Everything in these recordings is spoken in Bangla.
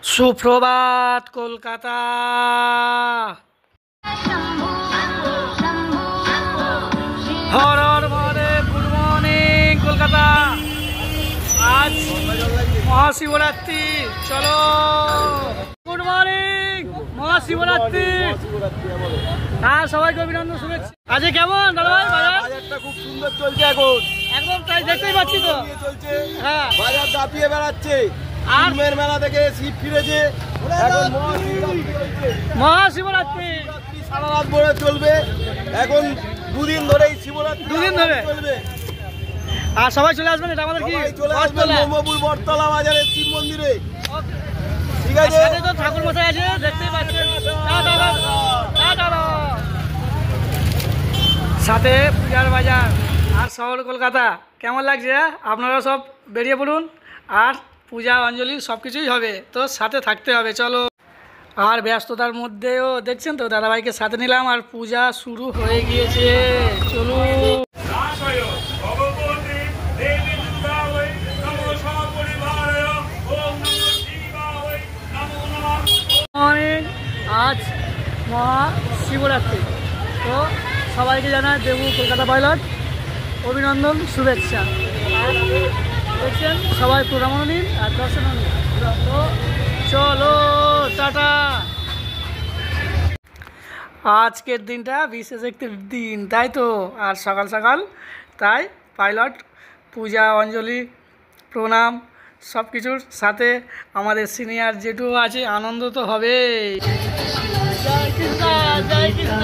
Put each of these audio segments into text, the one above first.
সুপ্রভাত কলকাতা। হর হর মহাদেব। Good morning Kolkata. আজ মহাশিবরাত্রি। চলো গুড মর্নিং। মহাশিবরাত্রি। হ্যাঁ, সবাইকে অভিনন্দন, শুভেচ্ছা। আজকে কেমন দাদাভাই বাজারটা? খুব সুন্দর চলছে এখন, একদম তাই দেখতেই পাচ্ছি তো। চলছে, হ্যাঁ, বাজার দাপিয়ে বেড়াচ্ছে। আর আর মেলা থেকে শীত ফিরেছে, এখন মহাশিবরাত্রি সারা রাত ভরে চলবে। এখন দুদিন ধরেই শিবরাত্রি, দুদিন ধরে চলবে। আর সবাই চলে আসবেন, এটা আমাদের কি সবাই চলে আসবেন ব্রহ্মপুর বটতলা বাজারে শিব মন্দিরে, ঠিক আছে? সাথে তো ঠাকুর মশাই আছে, দেখতেই পাচ্ছেন। সাথে পূজার বাজার আর শহর কলকাতা। কেমন লাগছে? আপনারা সব বেরিয়ে পড়ুন, আর পূজা অঞ্জলি সব কিছুই হবে, তো সাথে থাকতে হবে। চলো। আর ব্যস্ততার মধ্যেও দেখছেন তো দাদাভাইকে সাথে নিলাম, আর পূজা শুরু হয়ে গিয়েছে। চলুন। আজ মহাশিবরাত্রি, তো সবাইকে জানায় দেবু কলকাতা পাইলট অভিনন্দন, শুভেচ্ছা। আর দেখছেন সবাই প্রণাম নিন আর দর্শন নিন। তো চলো, টাটা। আজকের দিনটা বিশেষ একটি দিন, তাই তো। আর সকাল সকাল তাই পাইলট পূজা অঞ্জলি প্রণাম সব কিছুর সাথে আমাদের সিনিয়র যেটু আছে, আনন্দ তো হবে। জয় কৃষ্ণ, জয় কৃষ্ণ,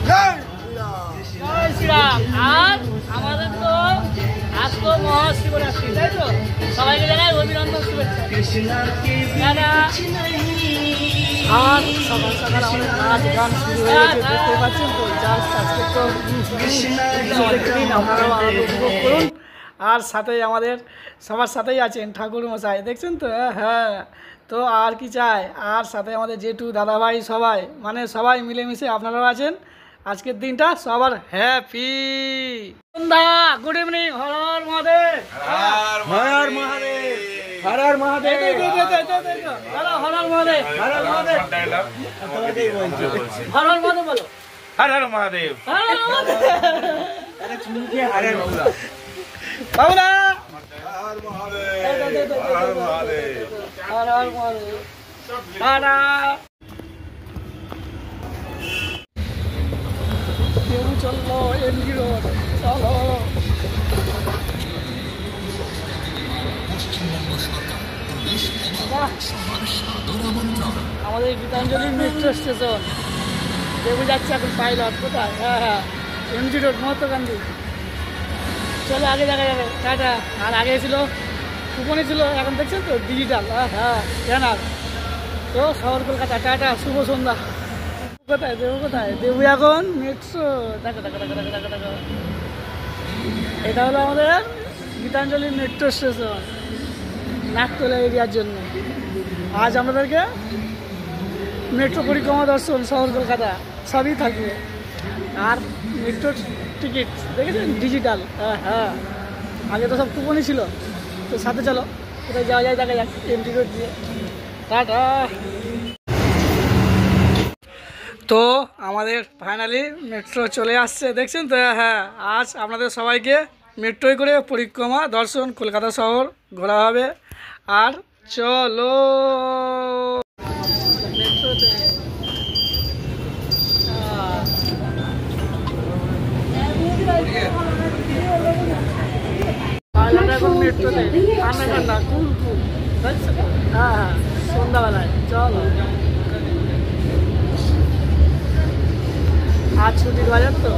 জয় শ্রীরাম। আর আমাদের তো আজ তো মহাশিবরাত্রি, তাই তো। সবাইকে জানাই অভিনন্দন, শুভেচ্ছা। আর সকাল সকাল আমাদের নাচ গান শুরু হয়ে গেছে, দেখতে পাচ্ছেন তো। জাস্ট আজকে তো আপনারাও আনন্দ উপভোগ করুন। আর সাথেই আমাদের সবার সাথেই আছেন ঠাকুর মশাই, দেখছেন তো। হ্যাঁ, তো আর কি চাই। আর সাথে আমাদের জেঠু দাদাভাই সবাই, মানে সবাই মিলেমিশে আপনারাও আছেন। আজকের দিনটা সবার হ্যাপি। সন্ধ্যা, গুড ইভিনিং। হর হর মহাদেব, হর হর মহাদেব, হর হর মহাদেব, হর হর মহাদেব, হর হর মহাদেব, হর হর মহাদেব বলো। হর হর মহাদেব, হর হর মহাদেব। বাবুরা, হর মহাদেব, হর হর মহাদেব, টাটা। কেউ চললো এমজি রোড, চলো। আমাদের গীতাঞ্জলি মেট্রো স্টেশন দেবু যাচ্ছে এখন পাইলট। কোথায়? হ্যাঁ হ্যাঁ, এমজি রোড, মহাত্মা গান্ধী। চলো আগে দেখা যাবে, টাটা। আর আগে ছিল কুপনে ছিল, এখন দেখছেন তো ডিজিটাল। হ্যাঁ, জানার তো শহর কলকাতা। টাটা, শুভ সন্ধ্যা। কোথায় দেবু? কোথায় দেবু? এখন মেট্রো। দেখো দেখো দেখো দেখো দেখো দেখো, এটা হলো আমাদের গীতাঞ্জলি মেট্রো স্টেশন, নাকতলা এরিয়ার জন্য। আজ আমাদেরকে মেট্রো পরিক্রমা দর্শন শহর কলকাতা সবই থাকবে। আর মেট্রো টিকিট দেখেছেন ডিজিটাল। হ্যাঁ, আগে তো সব কুপনই ছিল। তো সাথে চলো, কোথায় যাওয়া যায় দেখা যাক। এমজি রোড দিয়ে টাটা। তো আমাদের ফাইনালি মেট্রো চলে আসছে, দেখছেন তো। হ্যাঁ, আজ আপনাদের সবাইকে মেট্রোয় করে পরিক্রমা দর্শন কলকাতা শহর ঘোরা হবে। আর চলো মেট্রোতে। এখন মেট্রোতে ঠান্ডা ঠান্ডা কুল কুল, বুঝছো তো। হ্যাঁ, সন্ধ্যাবেলায় চলো। আজ ছুটির বাজার তো,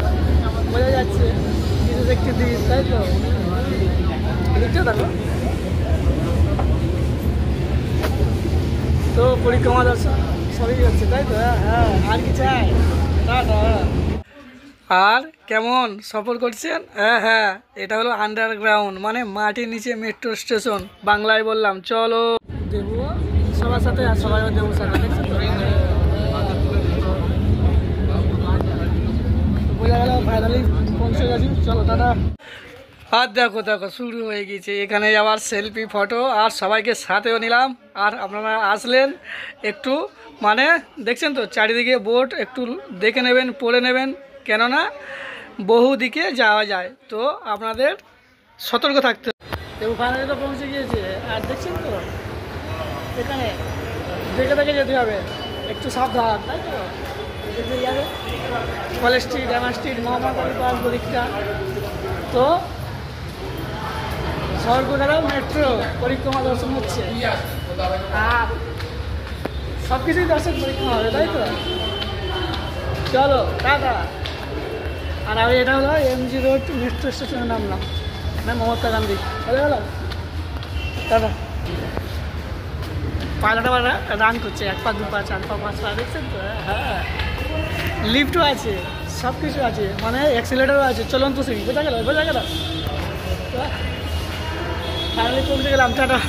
বোঝা যাচ্ছে বিশেষ একটি দিন, তাই তো। দেখছো দেখো, তো পরিক্রমা দর্শন সবই হচ্ছে, তাই তো। হ্যাঁ, আর কি চাই। টাটা। আর কেমন সফর করছেন? হ্যাঁ, এটা হলো আন্ডারগ্রাউন্ড, মানে মাটির নিচে মেট্রো স্টেশন, বাংলায় বললাম। চলো দেবু সবার সাথে, আর সবাই দেবুর সাথে, দেখছেন তো। বোঝা গেল ফাইনালি পৌঁছে গেছি। চলো টাটা। আর দেখো দেখো শুরু হয়ে গেছে এখানে আবার সেলফি ফটো, আর সবাইকে সাথেও নিলাম। আর আপনারা আসলেন একটু মানে দেখছেন তো চারিদিকে বোট, একটু দেখে নেবেন, পড়ে নেবেন, কেননা বহু দিকে যাওয়া যায়, তো আপনাদের সতর্ক থাকতে হবে। দেখো ফাইনালি তো পৌঁছে গিয়েছে, আর দেখছেন তো এখানে দেখে দেখে যেতে হবে, একটু সাবধান, তাই তো দেখে যাবে কলেজ স্ট্রিট, এমআর স্ট্রিট, মহামার পাস পরীক্ষা। তো শহর কলকাতার মেট্রো পরিক্রমা দর্শন হচ্ছে, আর সব কিছুই দর্শন পরিক্রমা হবে, তাই তো চলো টাটা। আর আমি এটা হলো এমজি রোড মেট্রো স্টেশনে নামলাম, না মহাত্মা গান্ধী হয়ে গেল টাটা। পাইলট আবার রান করছে, 1 পা 2 পা 4 পা 5 পা, দেখছেন তো? হ্যাঁ, লিফটও আছে, সব কিছু আছে, মানে অ্যাক্সিলেটারও আছে, চলন্ত সিঁড়ি, বোঝা গেল বোঝা গেল। ফাইনালি পৌঁছে গেলাম, টাটা।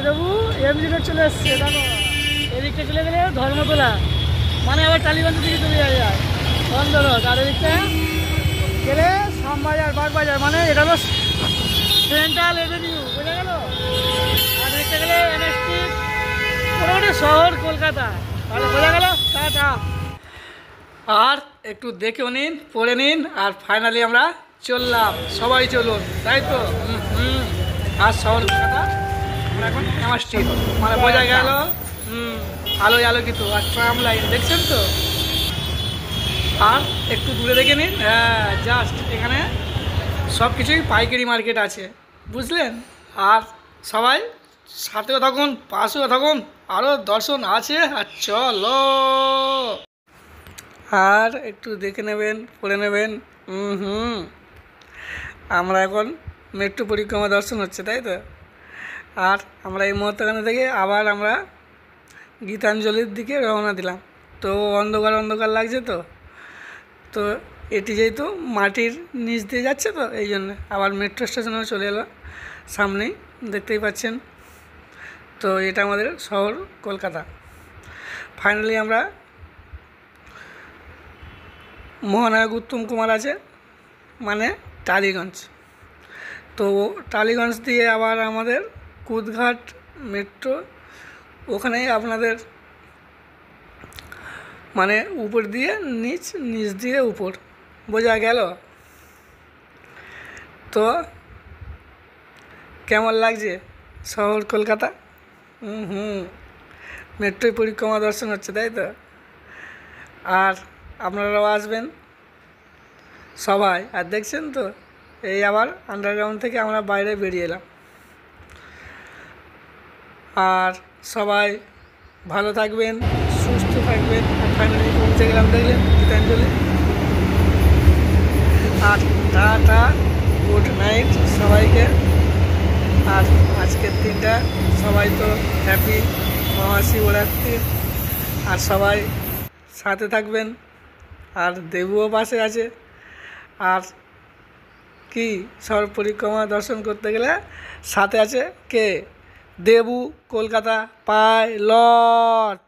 বাবু এমজি রোড চলে এসছে, দেখো এদিকটা চলে গেলে ধর্মতলা, মানে আবার টালিগঞ্জ দিকে চলে যায় বন্ধ রোড, আর এদিকটা গেলে শ্যামবাজার, বাগবাজার, মানে এটা হলো সেন্ট্রাল এভিনিউ, বোঝা গেল। আর এদিকটা গেলে এনএস স্ট্রিট, মোটামুটি শহর কলকাতা, তাহলে বোঝা গেল টাটা। আর একটু দেখেও নিন, পড়ে নিন, আর ফাইনালি আমরা চললাম, সবাই চলুন, তাই তো। আর শহর কলকাতা আমরা এখন এমআর স্ট্রিট, মানে বোঝা গেল আলোয় আলোকিত, আর ট্রাম লাইন দেখছেন তো। আর একটু দূরে দেখে নিন, হ্যাঁ জাস্ট এখানে সব কিছুই পাইকারি মার্কেট আছে, বুঝলেন। আর সবাই সাথেও থাকুন, পাশেও থাকুন, আরও দর্শন আছে, আর চলো। আর একটু দেখে নেবেন, পড়ে নেবেন। আমরা এখন মেট্রো পরিক্রমা দর্শন হচ্ছে, তাই তো। আর আমরা এই মহাত্মা গান্ধী থেকে আবার আমরা গীতাঞ্জলির দিকে রওনা দিলাম। তো অন্ধকার অন্ধকার লাগছে, তো এটি যেহেতু মাটির নিচ দিয়ে যাচ্ছে, তো এই জন্য আবার মেট্রো স্টেশনেও চলে এলো, সামনেই দেখতেই পাচ্ছেন। তো এটা আমাদের শহর কলকাতা। ফাইনালি আমরা মহানায়ক উত্তম কুমার আছে, মানে টালিগঞ্জ। তো টালিগঞ্জ দিয়ে আবার আমাদের কুদঘাট মেট্রো, ওখানে আপনাদের মানে উপর দিয়ে নিচ, নিচ দিয়ে উপর, বোঝা গেল তো। কেমন লাগছে শহর কলকাতা? মেট্রোয় পরিক্রমা দর্শন হচ্ছে, তাই তো। আর আপনারাও আসবেন সবাই। আর দেখছেন তো এই আবার আন্ডারগ্রাউন্ড থেকে আমরা বাইরে বেরিয়ে এলাম। আর সবাই ভালো থাকবেন, সুস্থ থাকবেন। আর ফাইনালি পৌঁছে গেলাম, দেখলেন গীতাঞ্জলি। আর টাটা, গুড নাইট সবাইকে। আর আজকের দিনটা সবাই তো হ্যাপি মহাশিবরাত্রি, আর সবাই সাথে থাকবেন। আর দেবুও পাশে আছে। আর কি শহর পরিক্রমা দর্শন করতে গেলে সাথে আছে কে? দেবু, কলকাতা পাইলট।